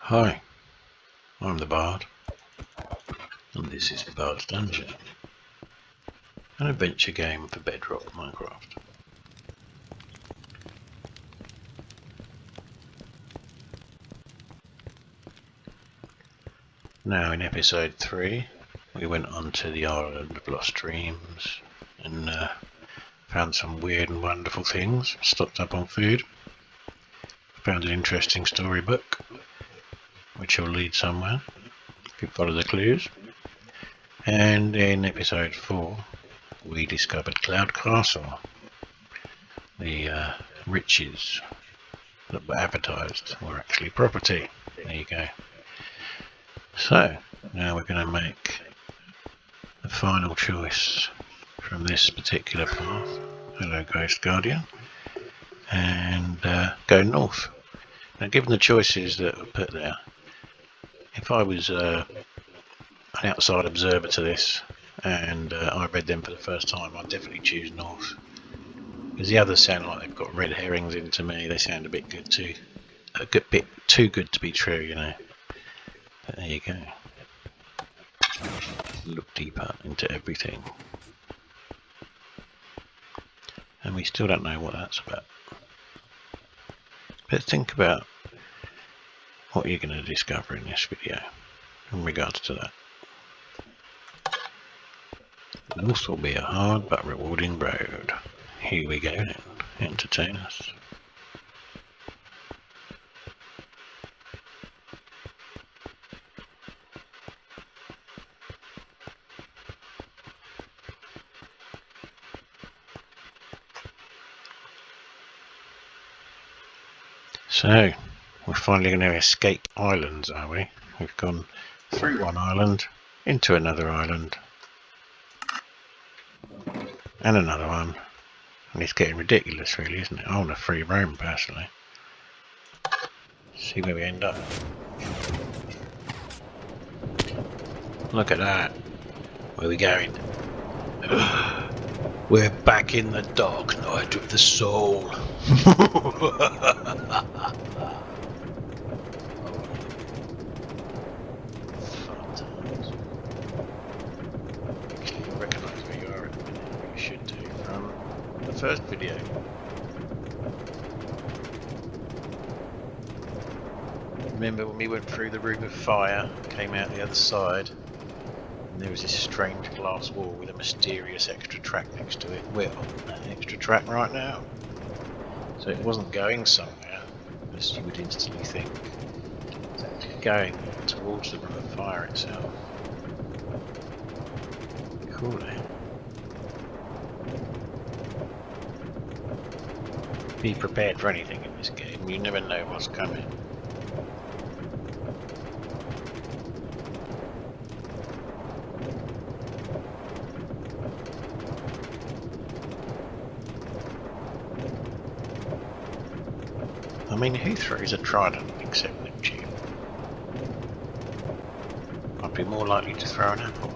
Hi, I'm the Bard, and this is Bards Dungeon, an adventure game for Bedrock Minecraft. Now in episode 3, we went onto the island of Lost Dreams and found some weird and wonderful things, stocked up on food, found an interesting storybook, which will lead somewhere if you follow the clues. And in episode 4, we discovered Cloud Castle, the riches that were advertised were actually property. There you go. So, now we're going to make the final choice from this particular path. Hello, Ghost Guardian. And go north. Now, given the choices that were put there, if I was an outside observer to this and I read them for the first time, I'd definitely choose north. Because the others sound like they've got red herrings into me. They sound a bit too good to be true, you know. But there you go. Look deeper into everything. And we still don't know what that's about. But think about what you're going to discover in this video in regards to that. North will be a hard but rewarding road. Here we go then. Entertain us. So, we're finally going to escape islands, are we? We've gone through one island, into another island, and another one. And it's getting ridiculous, really, isn't it? I want a free roam, personally. See where we end up. Look at that. Where are we going? We're back in the dark night of the soul. Fun times. Actually, you'll recognise where you are at the minute. You should do from the first video. Remember when we went through the room of fire, came out the other side, and there was this strange glass wall with a mysterious extra track next to it? Well, that extra track right now. So it wasn't going somewhere, as you would instantly think. It's actually going towards the room of fire itself. Cool, eh? Be prepared for anything in this game, you never know what's coming. I mean, who throws a trident except Neptune? I'd be more likely to throw an apple.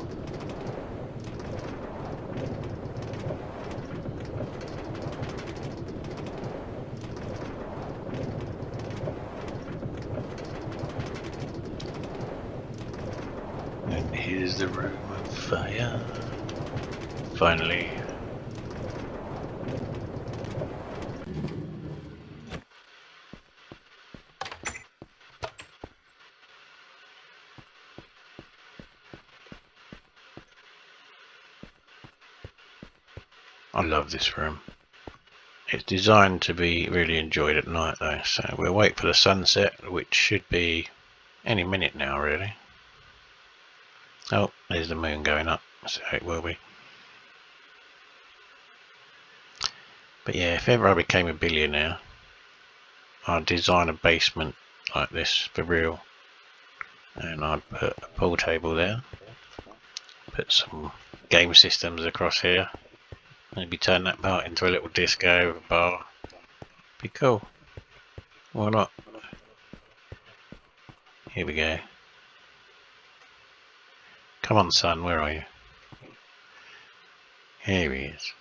And here's the room of fire. Finally. I love this room. It's designed to be really enjoyed at night though, so we'll wait for the sunset, which should be any minute now really. Oh, there's the moon going up, so it will be. But yeah, if ever I became a billionaire, I'd design a basement like this for real. And I'd put a pool table there, put some game systems across here, maybe turn that part into a little disco bar. Be cool. Why not? Here we go. Come on, son, where are you? Here he is.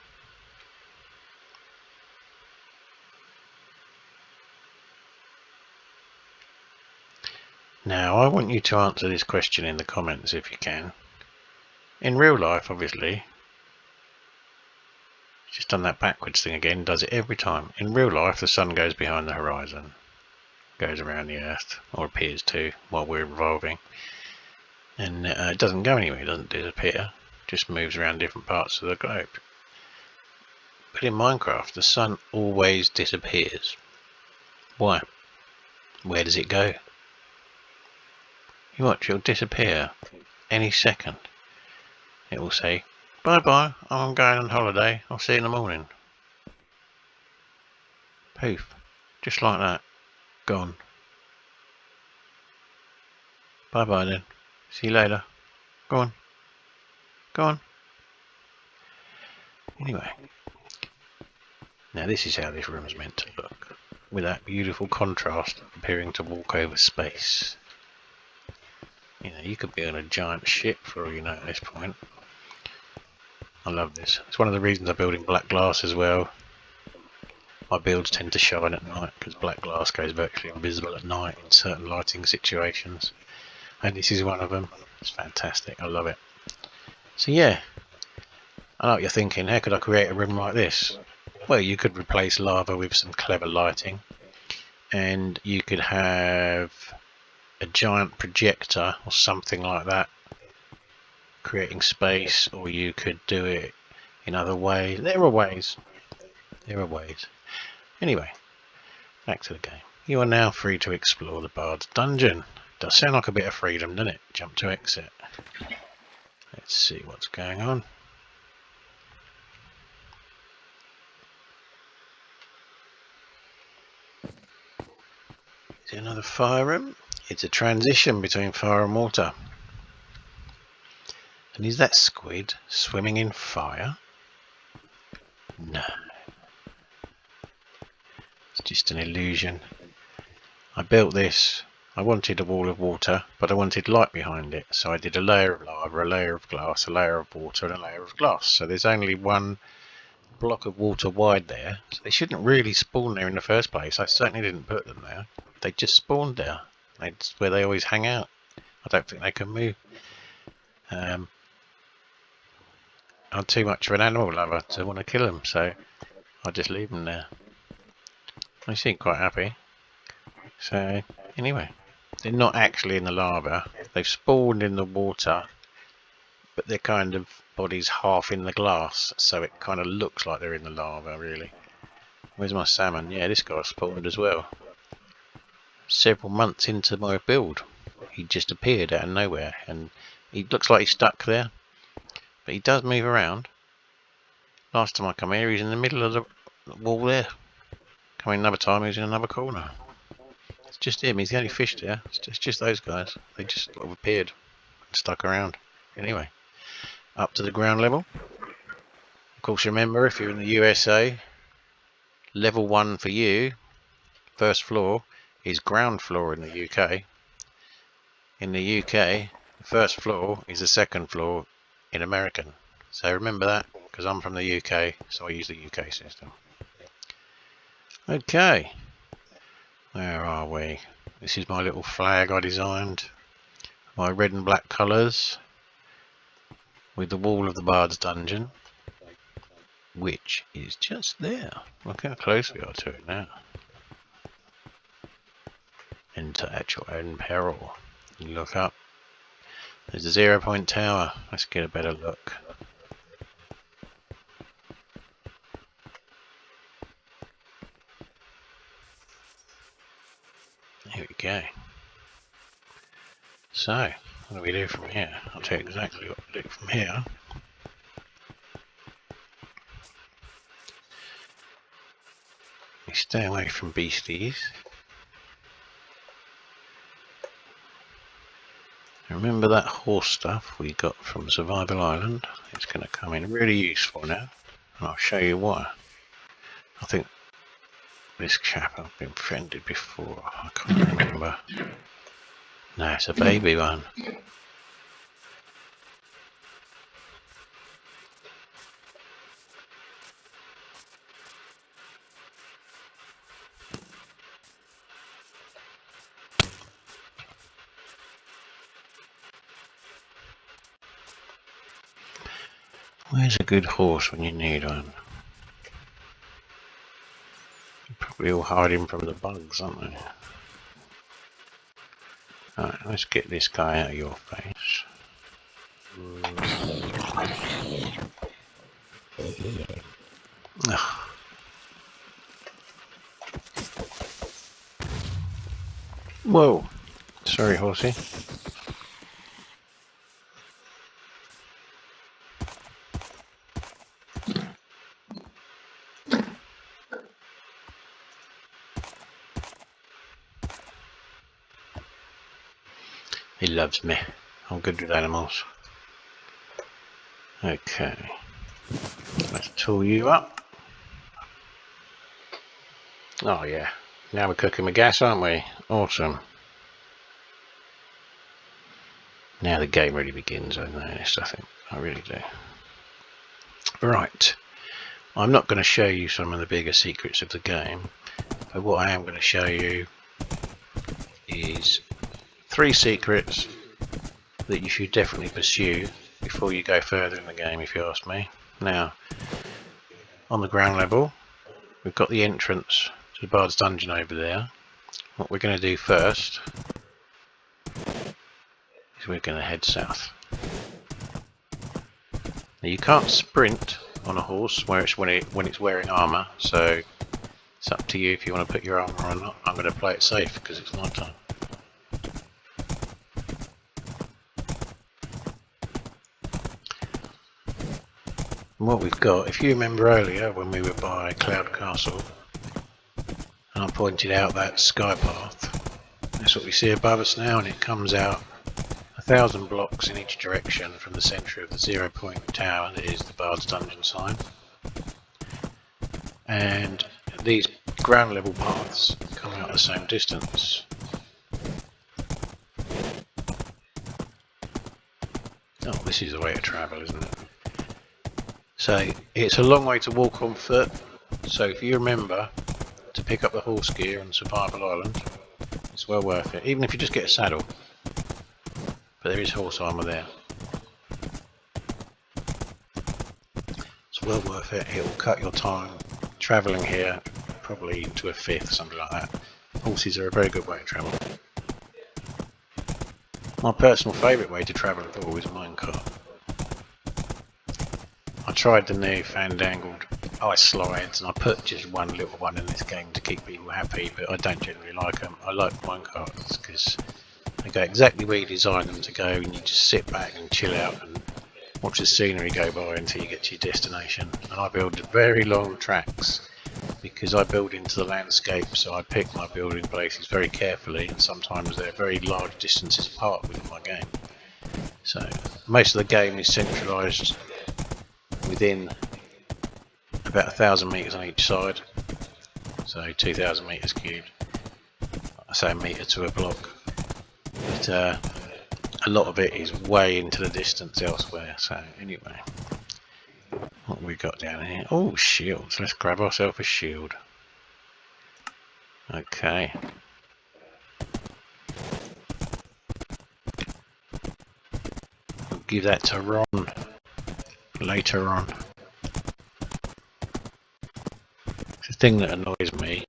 Now, I want you to answer this question in the comments if you can. In real life, obviously, just done that backwards thing again, does it every time. In real life, the sun goes behind the horizon, goes around the Earth, or appears to, while we're revolving. And it doesn't go anywhere, it doesn't disappear, just moves around different parts of the globe. But in Minecraft, the sun always disappears. Why? Where does it go? You watch, it'll disappear any second. It will say, bye bye, I'm going on holiday, I'll see you in the morning. Poof, just like that, gone. Bye bye then, see you later. Go on, go on. Anyway, now this is how this room is meant to look, with that beautiful contrast appearing to walk over space. You know, you could be on a giant ship for all you know at this point. I love this. It's one of the reasons I build in black glass as well. My builds tend to shine at night because black glass goes virtually invisible at night in certain lighting situations. And this is one of them. It's fantastic. I love it. So yeah, I know what you're thinking. How could I create a room like this? Well, you could replace lava with some clever lighting. And you could have a giant projector or something like that, creating space, or you could do it in other ways. There are ways. There are ways. Anyway, back to the game. You are now free to explore the Bards Dungeon. Does sound like a bit of freedom, doesn't it? Jump to exit. Let's see what's going on. Is it another fire room? It's a transition between fire and water. And is that squid swimming in fire? No. It's just an illusion. I built this. I wanted a wall of water, but I wanted light behind it. So I did a layer of lava, a layer of glass, a layer of water, and a layer of glass. So there's only one block of water wide there. So they shouldn't really spawn there in the first place. I certainly didn't put them there. They just spawned there. That's where they always hang out. I don't think they can move. I'm too much of an animal lover to want to kill them, so I just leave them there. They seem quite happy. So anyway, they're not actually in the lava. They've spawned in the water, but their kind of body's half in the glass, so it kind of looks like they're in the lava, really. Where's my salmon? Yeah, this guy spawned as well. Several months into my build, he just appeared out of nowhere, and he looks like he's stuck there, but he does move around. Last time I come here, he's in the middle of the wall there. Coming another time, he's in another corner. It's just him. He's the only fish there. It's just those guys. They just sort of appeared and stuck around. Anyway, up to the ground level. Of course, remember, if you're in the USA, level 1 for you, first floor, is ground floor in the UK. In the UK, the first floor is the second floor in American. So remember that, because I'm from the UK, so I use the UK system. Okay, where are we? This is my little flag I designed. My red and black colours with the wall of the Bards Dungeon, which is just there. Look how close we are to it now. Enter at your own peril. You look up. There's a 0 point tower. Let's get a better look. Here we go. So, what do we do from here? I'll tell you exactly what to do from here. We stay away from beasties. Remember that horse stuff we got from Survival Island? It's going to come in really useful now, and I'll show you why. I think this chap I've been friended before. I can't remember. No, it's a baby one. Where's a good horse when you need one? They're probably all hiding from the bugs, aren't they? Alright, let's get this guy out of your face. Ugh. Whoa! Sorry, horsey. He loves me. I'm good with animals. Okay. Let's tool you up. Oh yeah. Now we're cooking with gas, aren't we? Awesome. Now the game really begins, I noticed, I think. I really do. Right. I'm not going to show you some of the bigger secrets of the game, but what I am going to show you is 3 secrets that you should definitely pursue before you go further in the game, if you ask me. Now, on the ground level, we've got the entrance to the Bards Dungeon over there. What we're going to do first is we're going to head south. Now, you can't sprint on a horse when it's wearing armour, so it's up to you if you want to put your armour on or not. I'm going to play it safe because it's night time. And what we've got, if you remember earlier when we were by Cloud Castle and I pointed out that sky path, that's what we see above us now, and it comes out 1,000 blocks in each direction from the centre of the 0 point tower that is the Bards Dungeon sign. And these ground level paths come out the same distance. Oh, this is the way to travel, isn't it? So it's a long way to walk on foot, so if you remember to pick up the horse gear on Survival Island, it's well worth it, even if you just get a saddle. But there is horse armour there. It's well worth it. It will cut your time travelling here probably into a fifth, something like that. Horses are a very good way to travel. My personal favourite way to travel at all is minecart. I tried the new fandangled ice slides and I put just one little one in this game to keep people happy, but I don't generally like them. I like minecarts because they go exactly where you design them to go, and you just sit back and chill out and watch the scenery go by until you get to your destination. And I build very long tracks because I build into the landscape, so I pick my building places very carefully, and sometimes they're very large distances apart within my game. So most of the game is centralised within about 1,000 metres on each side, so 2,000 metres cubed. I say a metre to a block, but a lot of it is way into the distance elsewhere. So anyway, what have we got down here? Oh, shields. Let's grab ourselves a shield. Okay. We'll give that to Ron later on. It's the thing that annoys me.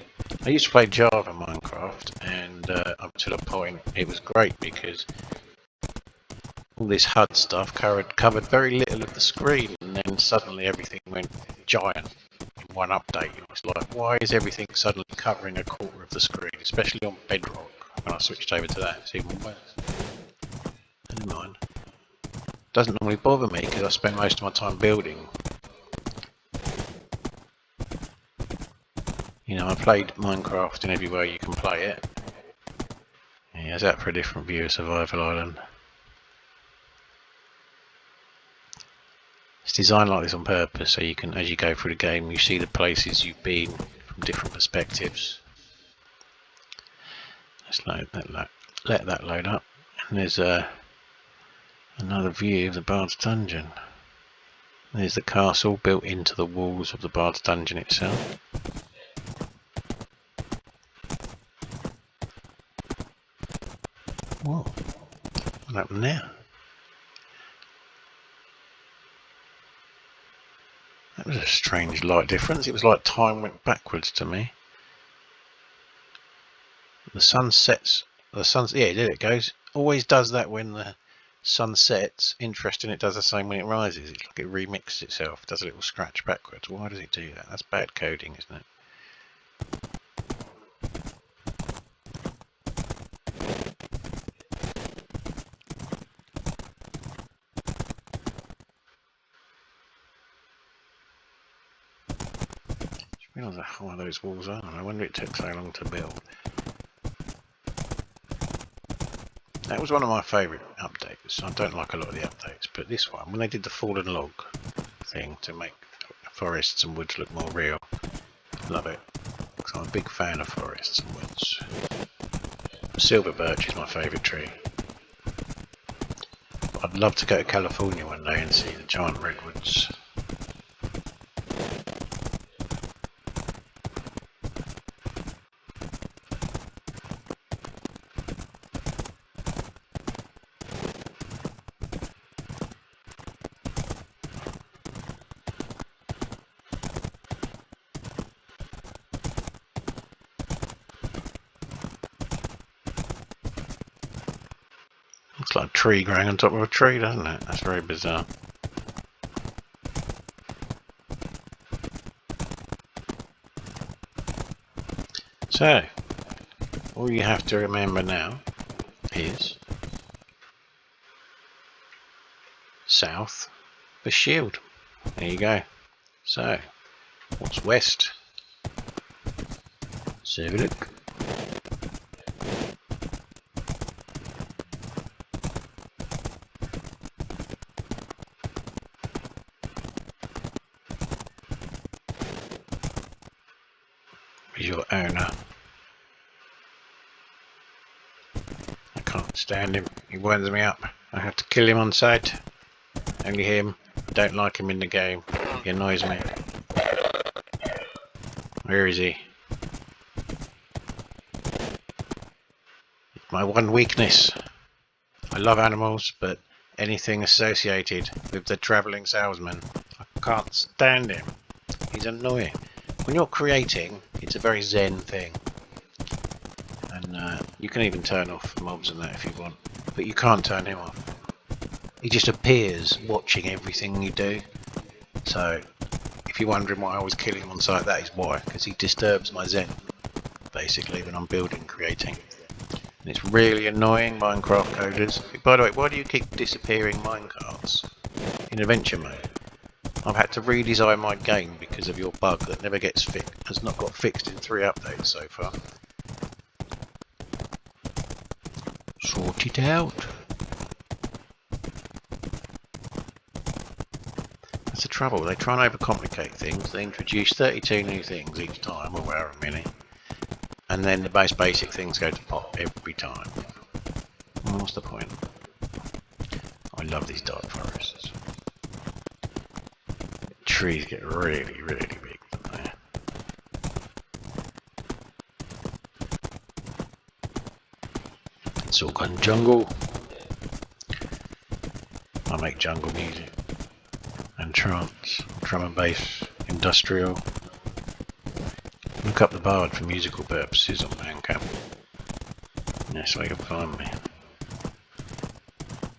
I used to play Java Minecraft, and up to the point it was great because all this HUD stuff covered very little of the screen, and then suddenly everything went giant in one update. It's like, why is everything suddenly covering a quarter of the screen, especially on Bedrock? When I switched over to that, it's even worse. Never mind. Doesn't normally bother me because I spend most of my time building. You know, I played Minecraft in every way you can play it. Yeah, how's that for a different view of Survival Island? It's designed like this on purpose, so you can, as you go through the game, you see the places you've been from different perspectives. Let's let that load up. And there's another view of the Bards Dungeon. There's the castle built into the walls of the Bards Dungeon itself. Whoa, what happened there? That was a strange light difference. It was like time went backwards to me. The sun sets. Yeah, there it goes. Always does that when the sun sets. Interesting, it does the same when it rises. It's like it remixes itself, does a little scratch backwards. Why does it do that? That's bad coding, isn't it? I realise how high those walls are. I wonder it took so long to build. That was one of my favourite updates. I don't like a lot of the updates, but this one, when they did the fallen log thing to make forests and woods look more real, love it. Because I'm a big fan of forests and woods. Silver birch is my favourite tree. I'd love to go to California one day and see the giant redwoods. Looks like a tree growing on top of a tree, doesn't it? That's very bizarre. So, all you have to remember now is south for shield. There you go. So, what's west? Let's have a look. Is your owner. I can't stand him. He winds me up. I have to kill him on sight. Only him. I don't like him in the game. He annoys me. Where is he? My one weakness. I love animals, but anything associated with the travelling salesman, I can't stand him. He's annoying. When you're creating, it's a very zen thing. And you can even turn off mobs and that if you want. But you can't turn him off. He just appears watching everything you do. So, if you're wondering why I always kill him on sight, that is why. Because he disturbs my zen, basically, when I'm building, creating. And it's really annoying, Minecraft coders. By the way, why do you keep disappearing minecarts in adventure mode? I've had to redesign my game because of your bug that never gets fixed. Has not got fixed in 3 updates so far. Sort it out. That's the trouble. They try and overcomplicate things. They introduce 32 new things each time, or however many. And then the most basic things go to pot every time. Well, what's the point? I love these dark forests. Trees get really, really big, don't they? It's all gone jungle. I make jungle music and trance, drum and bass, industrial. Look up the Bard for musical purposes on Bandcamp. That's where you'll find me.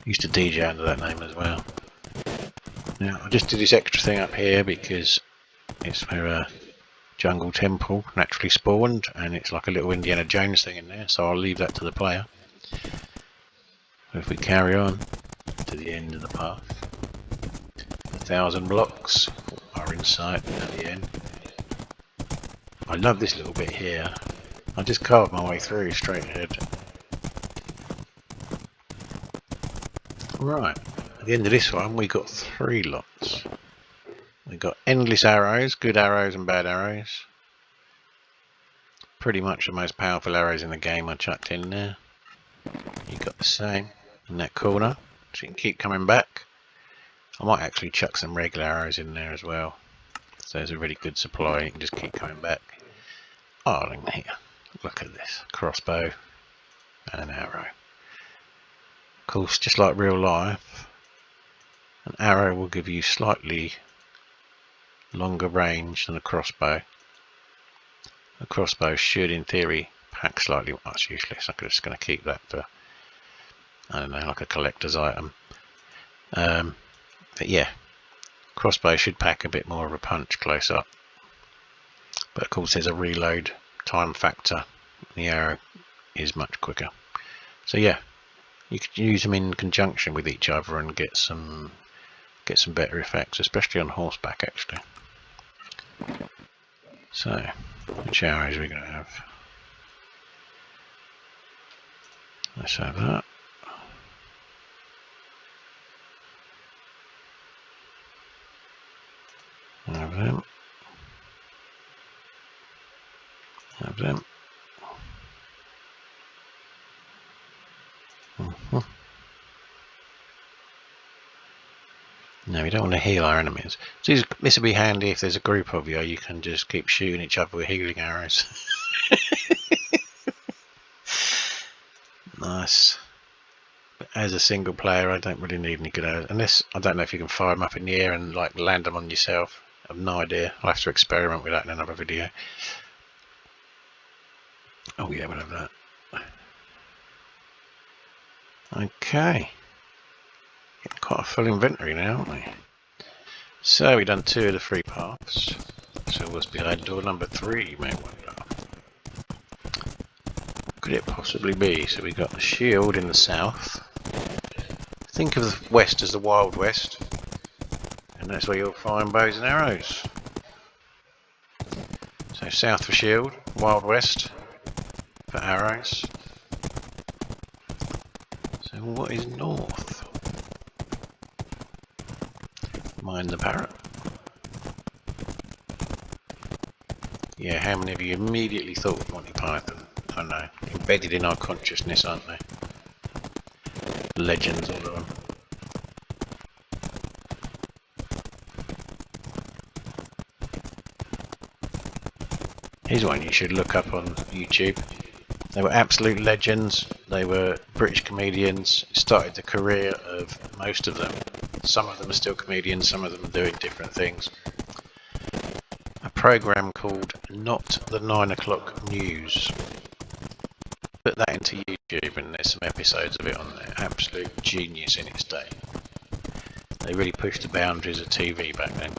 Used to DJ under that name as well. Now, I just did this extra thing up here because it's where a jungle temple naturally spawned, and it's like a little Indiana Jones thing in there, so I'll leave that to the player. If we carry on to the end of the path, 1,000 blocks are in sight at the end. I love this little bit here. I just carved my way through straight ahead. Right, at the end of this one we got 3 lots. We got endless arrows, good arrows and bad arrows. Pretty much the most powerful arrows in the game I chucked in there. You got the same in that corner, so you can keep coming back. I might actually chuck some regular arrows in there as well. So there's a really good supply, you can just keep coming back. Oh, look here. Look at this. Crossbow and an arrow. Of course, just like real life, an arrow will give you slightly longer range than a crossbow. A crossbow should, in theory, pack slightly. Well, that's useless. I'm just going to keep that for, I don't know, like a collector's item. But yeah, crossbow should pack a bit more of a punch close up. But of course, there's a reload time factor. The arrow is much quicker. So yeah, you could use them in conjunction with each other and get some better effects, especially on horseback actually. So, which arrows are we going to have? Let's have that. Have them. Have them. No, we don't want to heal our enemies. So this would be handy if there's a group of you. You can just keep shooting each other with healing arrows. Nice. But as a single player, I don't really need any good arrows. Unless, I don't know if you can fire them up in the air and like land them on yourself. I have no idea. I'll have to experiment with that in another video. Oh yeah, we'll have that. Okay. Getting quite a full inventory now, aren't we? So we've done 2 of the 3 paths. So what's behind door number 3, you may wonder. What could it possibly be? So we got the shield in the south. Think of the west as the Wild West. And that's where you'll find bows and arrows. So south for shield, Wild West for arrows. So what is north? Mind the parrot. Yeah, how many of you immediately thought of Monty Python? I know, embedded in our consciousness, aren't they? Legends, all of them. Here's one you should look up on YouTube. They were absolute legends. They were British comedians. It started the career of most of them. Some of them are still comedians, some of them are doing different things. A program called Not the 9 O'Clock News. Put that into YouTube and there's some episodes of it on there. Absolute genius in its day. They really pushed the boundaries of TV back then.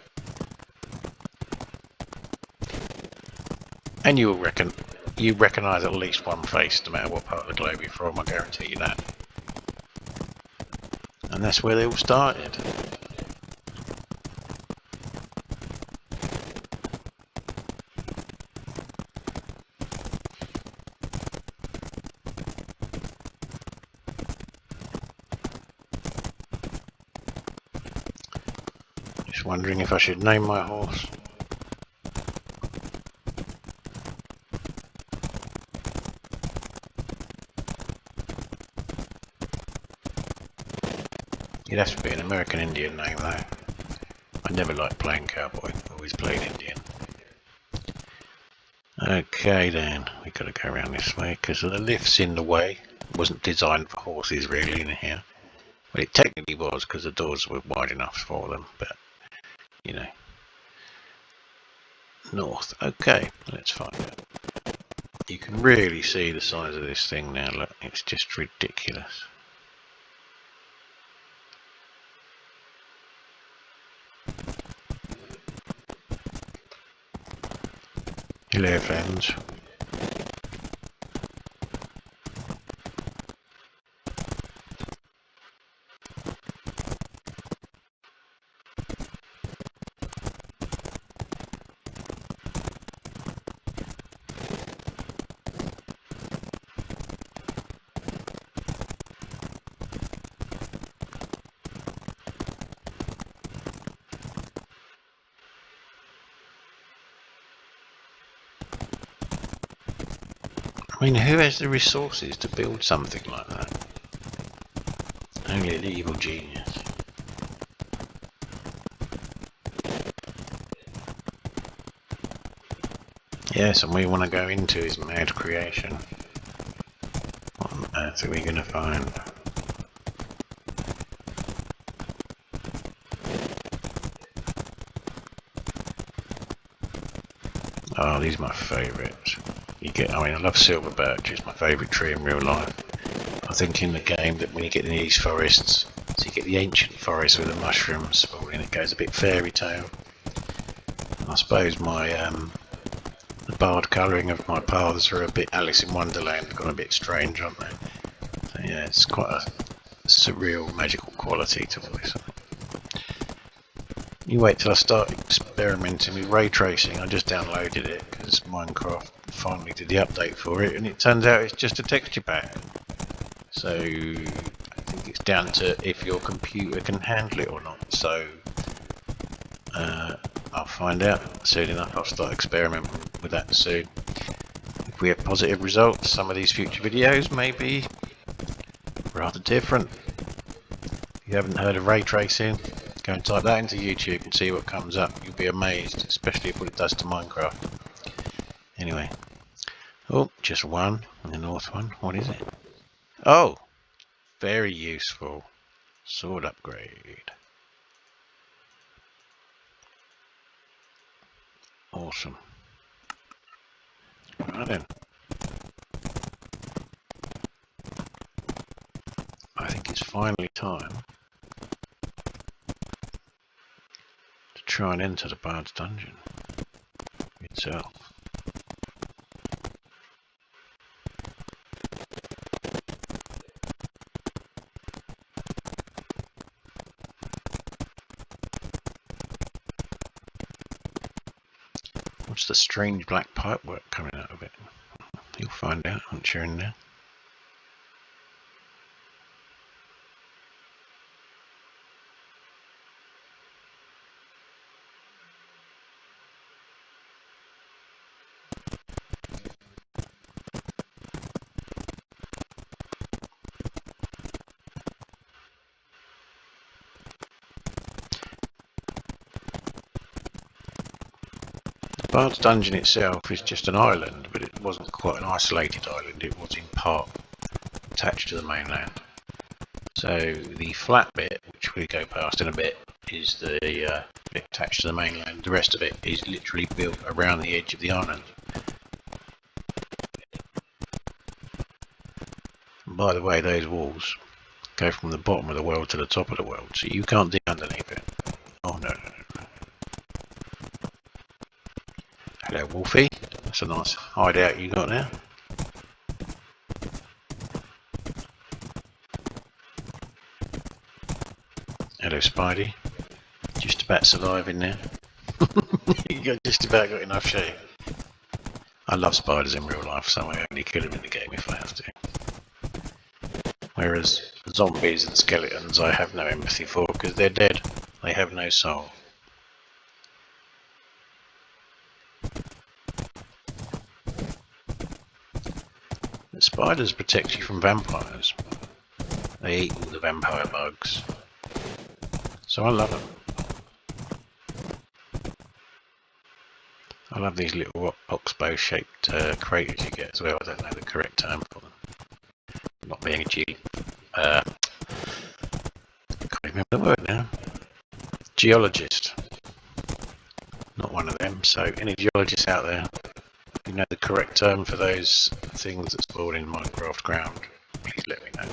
And you recognise at least one face no matter what part of the globe you're from, I guarantee you that. And that's where they all started. Just wondering if I should name my horse. It'd have to be an American Indian name though. I never liked playing cowboy, always played Indian. Okay then, we got to go around this way because the lift's in the way. It wasn't designed for horses really in here. Well, it technically was because the doors were wide enough for them, but you know. North. Okay, let's find it. You can really see the size of this thing now, look, it's just ridiculous. Hello friends. I mean, who has the resources to build something like that? Only an evil genius. Yes, and we want to go into his mad creation. What on earth are we going to find? Oh, these are my favourites. I love silver birch. It's my favourite tree in real life. I think in the game that when you get in these forests, so you get the ancient forest with the mushrooms falling, it goes a bit fairy tale. And I suppose my the barred colouring of my paths are a bit Alice in Wonderland, gone a bit strange, aren't they? So yeah, it's quite a surreal, magical quality to this. You wait till I start experimenting with ray tracing. I just downloaded it because Minecraft finally did the update for it, and it turns out it's just a texture pack. So I think it's down to if your computer can handle it or not. So I'll find out soon enough. I'll start experimenting with that soon. If we have positive results, some of these future videos may be rather different. If you haven't heard of ray tracing, go and type that into YouTube and see what comes up. You'll be amazed, especially what it does to Minecraft. Anyway. Oh, just one in the north one. What is it? Oh! Very useful. Sword upgrade. Awesome. Right then. I think it's finally time to try and enter the Bards Dungeon itself. What's the strange black pipework coming out of it? You'll find out once you're in there. Bards Dungeon itself is just an island, but it wasn't quite an isolated island. It was in part attached to the mainland. So the flat bit, which we go past in a bit, is the bit attached to the mainland. The rest of it is literally built around the edge of the island. And by the way, those walls go from the bottom of the world to the top of the world, so you can't dig underneath it. Oh no. Hello, Wolfie. That's a nice hideout you got there. Hello, Spidey. Just about surviving there. You just about got enough shade. I love spiders in real life, so I only kill them in the game if I have to. Whereas zombies and skeletons I have no empathy for because they're dead. They have no soul. The spiders protect you from vampires. They eat all the vampire bugs. So I love them. I love these little oxbow shaped craters you get as well. I don't know the correct term for them. Not being a I can't remember the word now. Geologist. Not one of them. So any geologists out there, you know the correct term for those things that spawn in Minecraft ground, please let me know.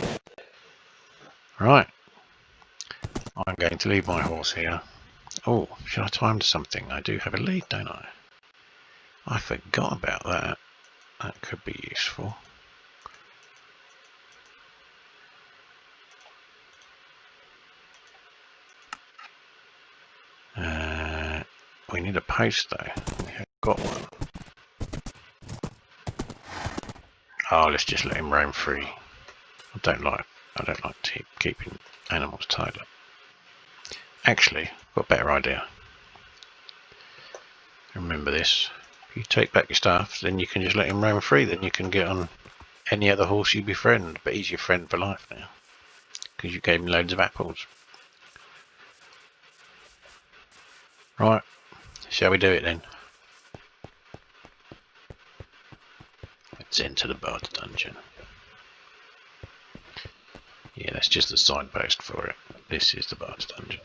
Right. I'm going to leave my horse here. Oh, should I tie him to something? I do have a lead, don't I? I forgot about that. That could be useful. We need a post though. We have got one. Oh, let's just let him roam free. I don't like keeping animals tied up. Actually, I've got a better idea. Remember this. If you take back your stuff, then you can just let him roam free. Then you can get on any other horse you befriend. But he's your friend for life now. Because you gave him loads of apples. Right. Shall we do it then? Let's enter the Bards Dungeon. Yeah, that's just the signpost for it. This is the Bards Dungeon.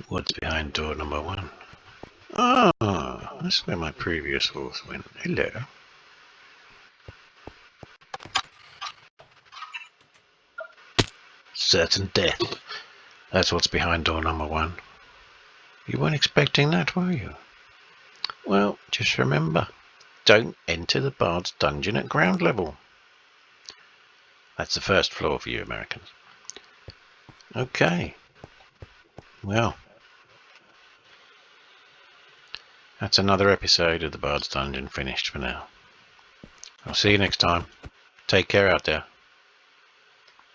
What's behind door number 1? Ah, that's where my previous horse went. Hello. Certain death. That's what's behind door number 1. You weren't expecting that, were you? Well, just remember, don't enter the Bards Dungeon at ground level. That's the first floor for you Americans. Okay. Well, that's another episode of the Bards Dungeon finished for now. I'll see you next time. Take care out there.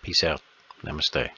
Peace out. Namaste.